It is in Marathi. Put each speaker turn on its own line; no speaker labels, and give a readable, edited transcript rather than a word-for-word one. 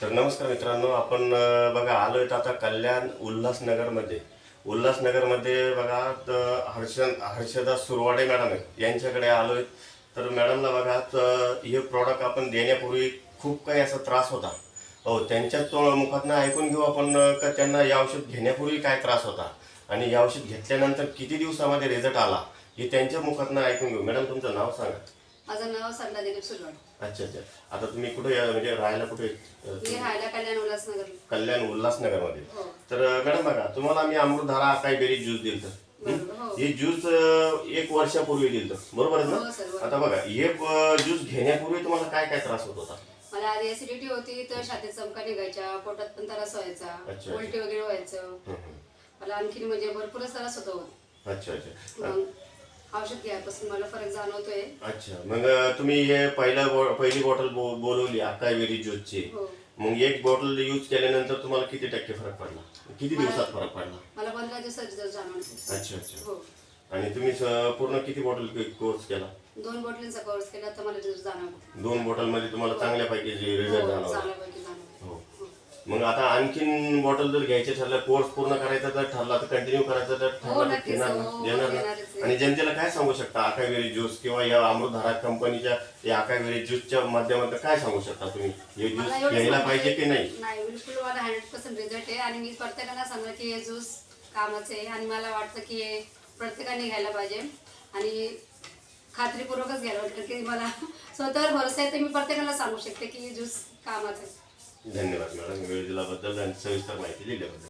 तर नमस्कार मित्रांनो, आपण बघा आलोय आता कल्याण उल्हासनगरमध्ये बघा हर्षदा सुरवाडे मॅडम आहेत यांच्याकडे आलोय. तर मॅडमला बघा हे प्रॉडक्ट आपण देण्यापूर्वी खूप काही असा त्रास होता. हो, त्यांच्याच मुखातनं ऐकून घेऊ आपण का त्यांना हे औषध घेण्यापूर्वी काय त्रास होता आणि हे औषध घेतल्यानंतर किती दिवसामध्ये रिझल्ट आला हे त्यांच्या मुखातनं ऐकून घेऊ. मॅडम, तुमचं नाव सांगा.
माझं नाव संध्या दिलीप सुरवाड.
अच्छा अच्छा. आता तुम्ही कुठे म्हणजे राहायला कुठे?
मी राहायला कल्याण उल्हासनगर.
कल्याण उल्हासनगरमध्ये.
हो.
तर मॅडम बघा, तुम्हाला मी अमृतधारा अकाई बेरी ज्यूस दिलं.
बरोबर, हो.
हे ज्यूस 1 वर्षापूर्वी दिलं, बरोबर आहे
हो
ना?
सर, बरोबर.
आता बघा, हे ज्यूस घेण्यापूर्वी तुम्हाला काय काय त्रास होत होता?
मला आधी ऍसिडिटी होती, तर छातीत चमका निघायच्या, पोटात पण त्रास व्हायचा,
अच्छा.
उलटी वगैरे व्हायचं. मला आणखीन म्हणजे भरपूरच त्रास होतो.
अच्छा अच्छा.
मग औषध घ्यायपासून मला फरक जाणवतोय.
अच्छा, मग तुम्ही हे पहिली बॉटल बोलवली अकाई बेरी ज्यूसची.
हो.
मग 1 बॉटल यूज केल्यानंतर तुम्हाला किती टक्के फरक पडला? किती दिवसात फरक पडला?
मला 15 दिवसात रिझल्ट जाणवतो.
अच्छा अच्छा.
हो.
आणि तुम्ही पूर्ण किती बॉटल कोर्स केला?
2 बॉटलींचा कोर्स केला तर मला रिझल्ट जाणवतो.
2 बॉटल मध्ये तुम्हाला
हो.
चांगल्यापैकी रिझल्ट
हो,
जाणवला?
चांगल्यापैकी जाणवतो.
हो. मग आता आणखीन बॉटल जर घ्यायचे ठरलं, कोर्स पूर्ण करायचा तर ठरला, तर कंटिन्यू करायचा तर
हो,
ठरला तर
नक्कीच.
देणार ना?
हो,
देणार ना?
देणारच आहे.
आणि जनतेला काय सांगू शकता अकाई बेरी ज्यूस किंवा या अमृतधारा कंपनीच्या या अकाई बेरी ज्यूसच्या माध्यमातून काय सांगू शकता तुम्ही? हे
मला
ज्यूस
एवढंच
घ्यायला
सांगायचं
पाहिजे की नाही?
नाही, बिलकुल मला 100% रिझल्ट आहे आणि मी प्रत्येकाला सांगणार की हे ज्यूस कामाचं आहे आणि मला वाटतं की हे प्रत्येकाने घ्यायला पाहिजे आणि खात्रीपूर्वकच घ्यायला वाटतं की मला स्वतःवर भरोसा आहे, तर मी प्रत्येकाला सांगू शकते की हे ज्यूस कामाचं आहे.
धन्यवाद मॅडम, वेळ दिल्याबद्दल आणि सविस्तर माहिती दिल्याबद्दल.